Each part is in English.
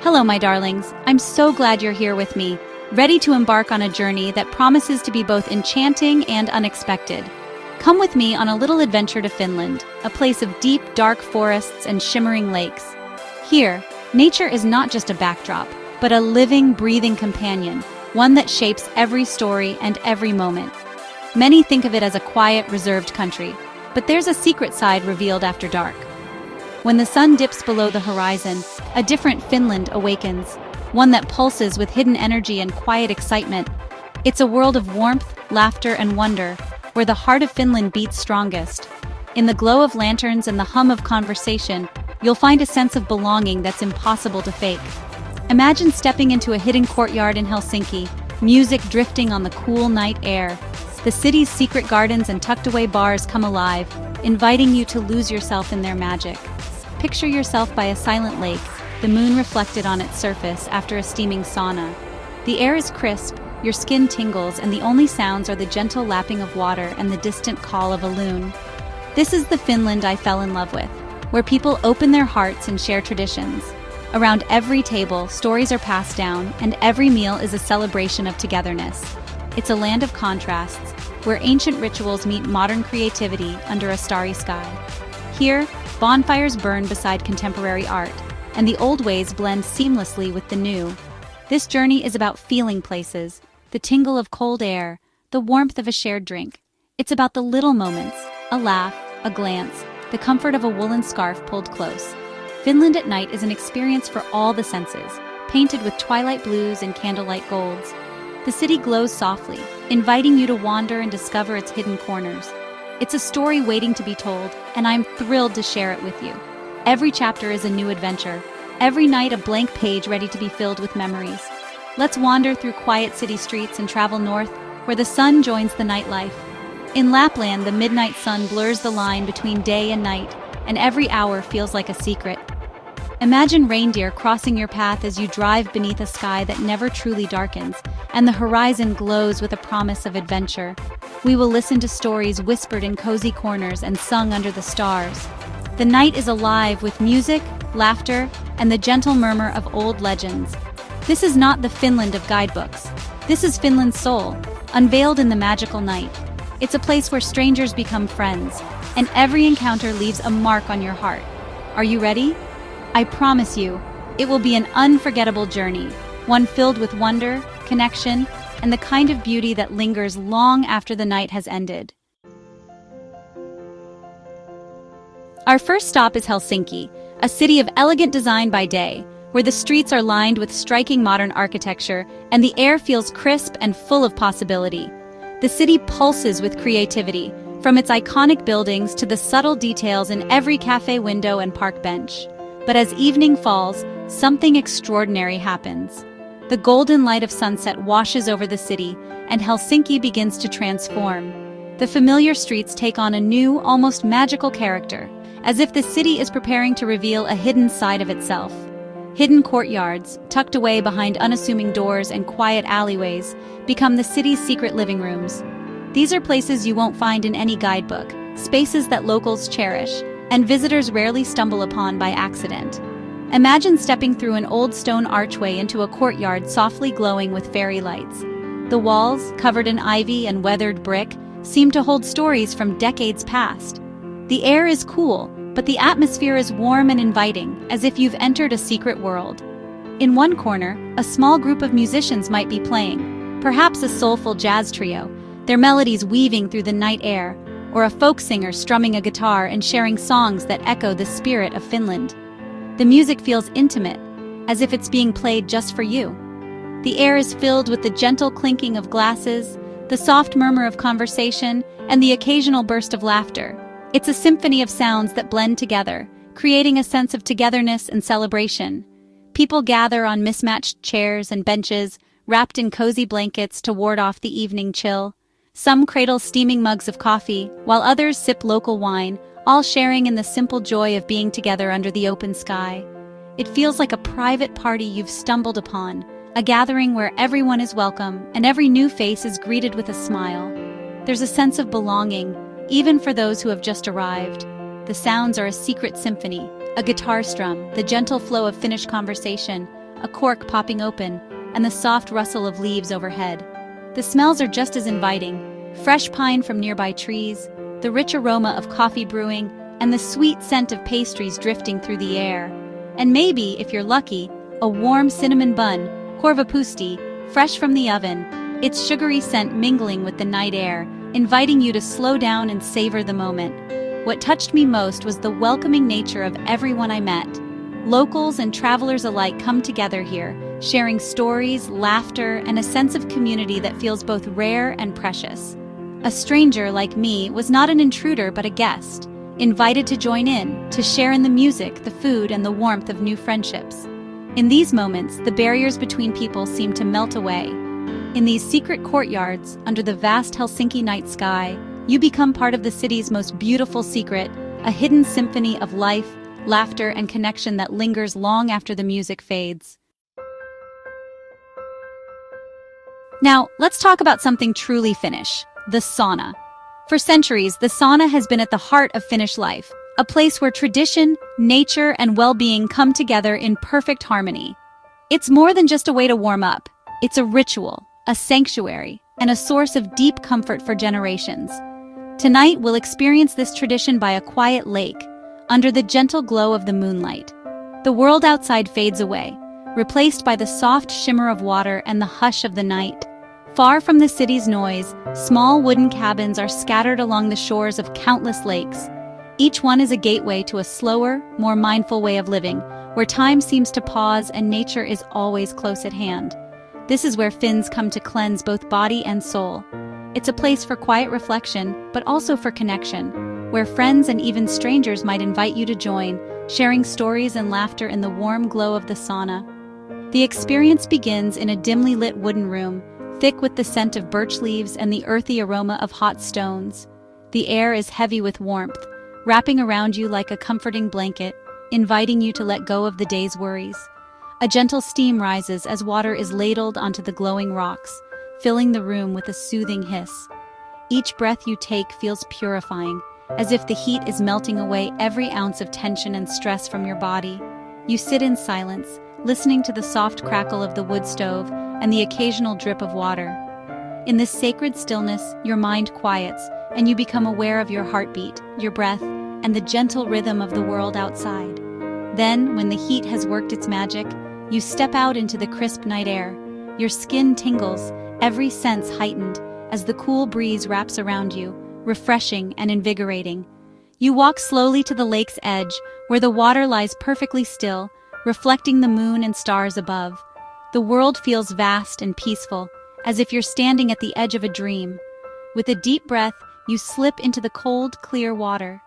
Hello, my darlings. I'm so glad you're here with me, ready to embark on a journey that promises to be both enchanting and unexpected. Come with me on a little adventure to Finland, a place of deep, dark forests and shimmering lakes. Here, nature is not just a backdrop, but a living, breathing companion, one that shapes every story and every moment. Many think of it as a quiet, reserved country, but there's a secret side revealed after dark. When the sun dips below the horizon, a different Finland awakens, one that pulses with hidden energy and quiet excitement. It's a world of warmth, laughter, and wonder, where the heart of Finland beats strongest. In the glow of lanterns and the hum of conversation, you'll find a sense of belonging that's impossible to fake. Imagine stepping into a hidden courtyard in Helsinki, music drifting on the cool night air. The city's secret gardens and tucked-away bars come alive, inviting you to lose yourself in their magic. Picture yourself by a silent lake, the moon reflected on its surface after a steaming sauna. The air is crisp, your skin tingles, and the only sounds are the gentle lapping of water and the distant call of a loon. This is the Finland I fell in love with, where people open their hearts and share traditions. Around every table, stories are passed down, and every meal is a celebration of togetherness. It's a land of contrasts, where ancient rituals meet modern creativity under a starry sky. Here, bonfires burn beside contemporary art, and the old ways blend seamlessly with the new. This journey is about feeling places, the tingle of cold air, the warmth of a shared drink. It's about the little moments, a laugh, a glance, the comfort of a woolen scarf pulled close. Finland at night is an experience for all the senses, painted with twilight blues and candlelight golds. The city glows softly, inviting you to wander and discover its hidden corners. It's a story waiting to be told, and I'm thrilled to share it with you. Every chapter is a new adventure, every night a blank page ready to be filled with memories. Let's wander through quiet city streets and travel north, where the sun joins the nightlife. In Lapland, the midnight sun blurs the line between day and night, and every hour feels like a secret. Imagine reindeer crossing your path as you drive beneath a sky that never truly darkens, and the horizon glows with a promise of adventure. We will listen to stories whispered in cozy corners and sung under the stars. The night is alive with music, laughter, and the gentle murmur of old legends. This is not the Finland of guidebooks. This is Finland's soul, unveiled in the magical night. It's a place where strangers become friends, and every encounter leaves a mark on your heart. Are you ready? I promise you, it will be an unforgettable journey, one filled with wonder, connection, and the kind of beauty that lingers long after the night has ended. Our first stop is Helsinki, a city of elegant design by day, where the streets are lined with striking modern architecture and the air feels crisp and full of possibility. The city pulses with creativity, from its iconic buildings to the subtle details in every cafe window and park bench. But as evening falls, something extraordinary happens. The golden light of sunset washes over the city, and Helsinki begins to transform. The familiar streets take on a new, almost magical character, as if the city is preparing to reveal a hidden side of itself. Hidden courtyards, tucked away behind unassuming doors and quiet alleyways, become the city's secret living rooms. These are places you won't find in any guidebook, spaces that locals cherish, and visitors rarely stumble upon by accident. Imagine stepping through an old stone archway into a courtyard softly glowing with fairy lights. The walls, covered in ivy and weathered brick, seem to hold stories from decades past. The air is cool, but the atmosphere is warm and inviting, as if you've entered a secret world. In one corner, a small group of musicians might be playing, perhaps a soulful jazz trio, their melodies weaving through the night air, or a folk singer strumming a guitar and sharing songs that echo the spirit of Finland. The music feels intimate, as if it's being played just for you. The air is filled with the gentle clinking of glasses, the soft murmur of conversation, and the occasional burst of laughter. It's a symphony of sounds that blend together, creating a sense of togetherness and celebration. People gather on mismatched chairs and benches, wrapped in cozy blankets to ward off the evening chill. Some cradle steaming mugs of coffee, while others sip local wine, all sharing in the simple joy of being together under the open sky. It feels like a private party you've stumbled upon, a gathering where everyone is welcome and every new face is greeted with a smile. There's a sense of belonging, even for those who have just arrived. The sounds are a secret symphony, a guitar strum, the gentle flow of Finnish conversation, a cork popping open, and the soft rustle of leaves overhead. The smells are just as inviting: fresh pine from nearby trees, the rich aroma of coffee brewing, and the sweet scent of pastries drifting through the air. And maybe, if you're lucky, a warm cinnamon bun, korvapusti, fresh from the oven, its sugary scent mingling with the night air, inviting you to slow down and savor the moment. What touched me most was the welcoming nature of everyone I met. Locals and travelers alike come together here, sharing stories, laughter, and a sense of community that feels both rare and precious. A stranger like me was not an intruder but a guest, invited to join in, to share in the music, the food, and the warmth of new friendships. In these moments, the barriers between people seem to melt away. In these secret courtyards, under the vast Helsinki night sky, you become part of the city's most beautiful secret, a hidden symphony of life, laughter, and connection that lingers long after the music fades. Now, let's talk about something truly Finnish: the sauna. For centuries, the sauna has been at the heart of Finnish life, a place where tradition, nature, and well-being come together in perfect harmony. It's more than just a way to warm up. It's a ritual, a sanctuary, and a source of deep comfort for generations. Tonight, we'll experience this tradition by a quiet lake, under the gentle glow of the moonlight. The world outside fades away, replaced by the soft shimmer of water and the hush of the night. Far from the city's noise, small wooden cabins are scattered along the shores of countless lakes. Each one is a gateway to a slower, more mindful way of living, where time seems to pause and nature is always close at hand. This is where Finns come to cleanse both body and soul. It's a place for quiet reflection, but also for connection, where friends and even strangers might invite you to join, sharing stories and laughter in the warm glow of the sauna. The experience begins in a dimly lit wooden room, thick with the scent of birch leaves and the earthy aroma of hot stones. The air is heavy with warmth, wrapping around you like a comforting blanket, inviting you to let go of the day's worries. A gentle steam rises as water is ladled onto the glowing rocks, filling the room with a soothing hiss. Each breath you take feels purifying, as if the heat is melting away every ounce of tension and stress from your body. You sit in silence, listening to the soft crackle of the wood stove and the occasional drip of water. In this sacred stillness, your mind quiets, and you become aware of your heartbeat, your breath, and the gentle rhythm of the world outside. Then, when the heat has worked its magic, you step out into the crisp night air. Your skin tingles, every sense heightened, as the cool breeze wraps around you, refreshing and invigorating. You walk slowly to the lake's edge, where the water lies perfectly still, reflecting the moon and stars above. The world feels vast and peaceful, as if you're standing at the edge of a dream. With a deep breath, you slip into the cold, clear water.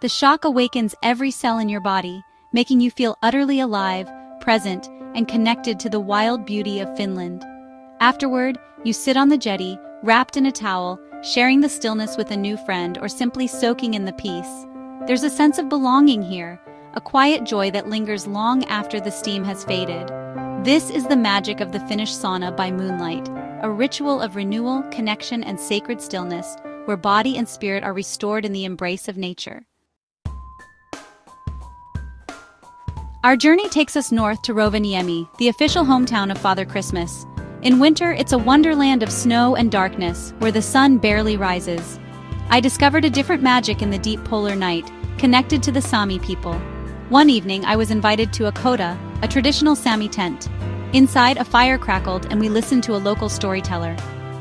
The shock awakens every cell in your body, making you feel utterly alive, present, and connected to the wild beauty of Finland. Afterward, you sit on the jetty, wrapped in a towel, sharing the stillness with a new friend or simply soaking in the peace. There's a sense of belonging here, a quiet joy that lingers long after the steam has faded. This is the magic of the Finnish sauna by moonlight, a ritual of renewal, connection, and sacred stillness, where body and spirit are restored in the embrace of nature. Our journey takes us north to Rovaniemi, the official hometown of Father Christmas. In winter, it's a wonderland of snow and darkness, where the sun barely rises. I discovered a different magic in the deep polar night, connected to the Sami people. One evening, I was invited to a koda, a traditional Sami tent. Inside, a fire crackled, and we listened to a local storyteller.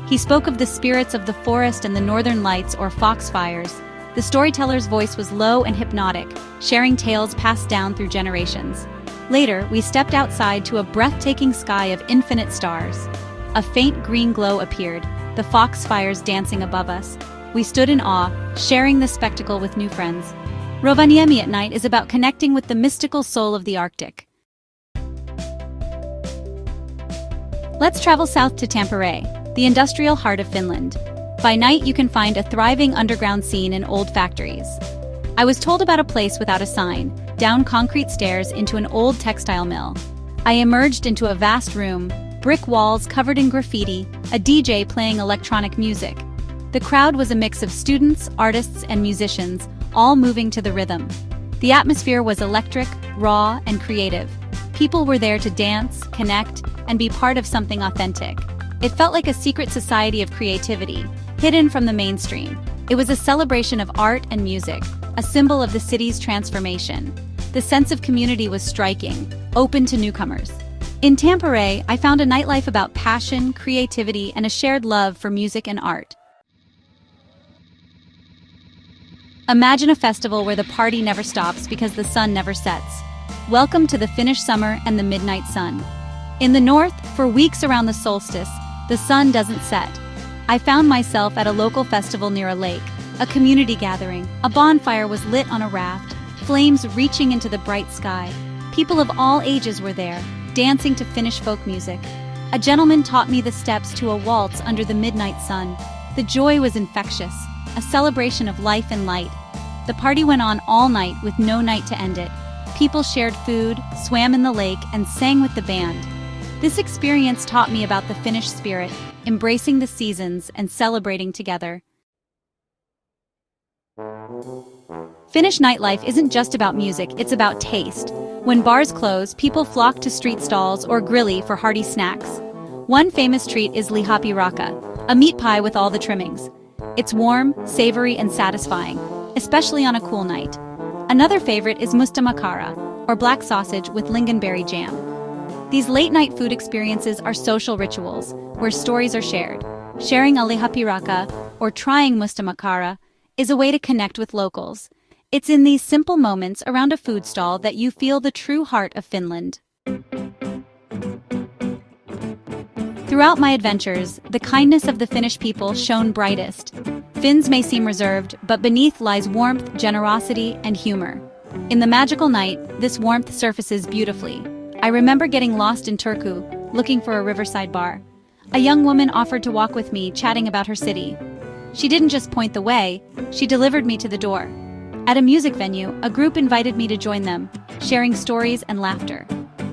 He spoke of the spirits of the forest and the northern lights, or foxfires. The storyteller's voice was low and hypnotic, sharing tales passed down through generations. Later, we stepped outside to a breathtaking sky of infinite stars. A faint green glow appeared, the foxfires dancing above us. We stood in awe, sharing the spectacle with new friends. Rovaniemi at night is about connecting with the mystical soul of the Arctic. Let's travel south to Tampere, the industrial heart of Finland. By night, you can find a thriving underground scene in old factories. I was told about a place without a sign, down concrete stairs into an old textile mill. I emerged into a vast room, brick walls covered in graffiti, a DJ playing electronic music. The crowd was a mix of students, artists, and musicians, all moving to the rhythm. The atmosphere was electric, raw, and creative. People were there to dance, connect, and be part of something authentic. It felt like a secret society of creativity, hidden from the mainstream. It was a celebration of art and music, a symbol of the city's transformation. The sense of community was striking, open to newcomers. In Tampere, I found a nightlife about passion, creativity, and a shared love for music and art. Imagine a festival where the party never stops because the sun never sets. Welcome to the Finnish summer and the midnight sun. In the north, for weeks around the solstice, the sun doesn't set. I found myself at a local festival near a lake, a community gathering. A bonfire was lit on a raft, flames reaching into the bright sky. People of all ages were there, dancing to Finnish folk music. A gentleman taught me the steps to a waltz under the midnight sun. The joy was infectious, a celebration of life and light. The party went on all night with no night to end it. People shared food, swam in the lake, and sang with the band. This experience taught me about the Finnish spirit, embracing the seasons and celebrating together. Finnish nightlife isn't just about music, it's about taste. When bars close, people flock to street stalls or grilli for hearty snacks. One famous treat is lihapiirakka, a meat pie with all the trimmings. It's warm, savory, and satisfying, especially on a cool night. Another favorite is mustamakara, or black sausage with lingonberry jam. These late-night food experiences are social rituals, where stories are shared. Sharing a lihapiirakka, or trying mustamakara, is a way to connect with locals. It's in these simple moments around a food stall that you feel the true heart of Finland. Throughout my adventures, the kindness of the Finnish people shone brightest. Finns may seem reserved, but beneath lies warmth, generosity, and humor. In the magical night, this warmth surfaces beautifully. I remember getting lost in Turku, looking for a riverside bar. A young woman offered to walk with me, chatting about her city. She didn't just point the way, she delivered me to the door. At a music venue, a group invited me to join them, sharing stories and laughter.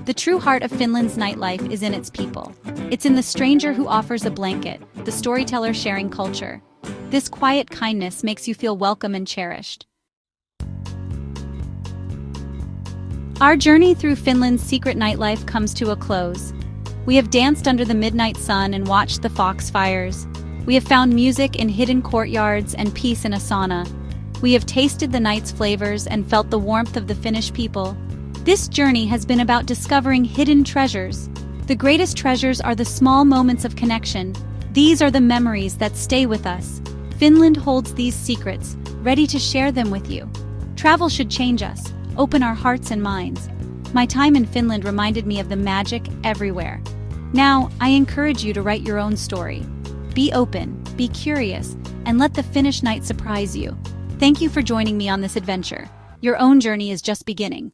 The true heart of Finland's nightlife is in its people. It's in the stranger who offers a blanket, the storyteller sharing culture. This quiet kindness makes you feel welcome and cherished. Our journey through Finland's secret nightlife comes to a close. We have danced under the midnight sun and watched the fox fires. We have found music in hidden courtyards and peace in a sauna. We have tasted the night's flavors and felt the warmth of the Finnish people. This journey has been about discovering hidden treasures. The greatest treasures are the small moments of connection. These are the memories that stay with us. Finland holds these secrets, ready to share them with you. Travel should change us, open our hearts and minds. My time in Finland reminded me of the magic everywhere. Now, I encourage you to write your own story. Be open, be curious, and let the Finnish night surprise you. Thank you for joining me on this adventure. Your own journey is just beginning.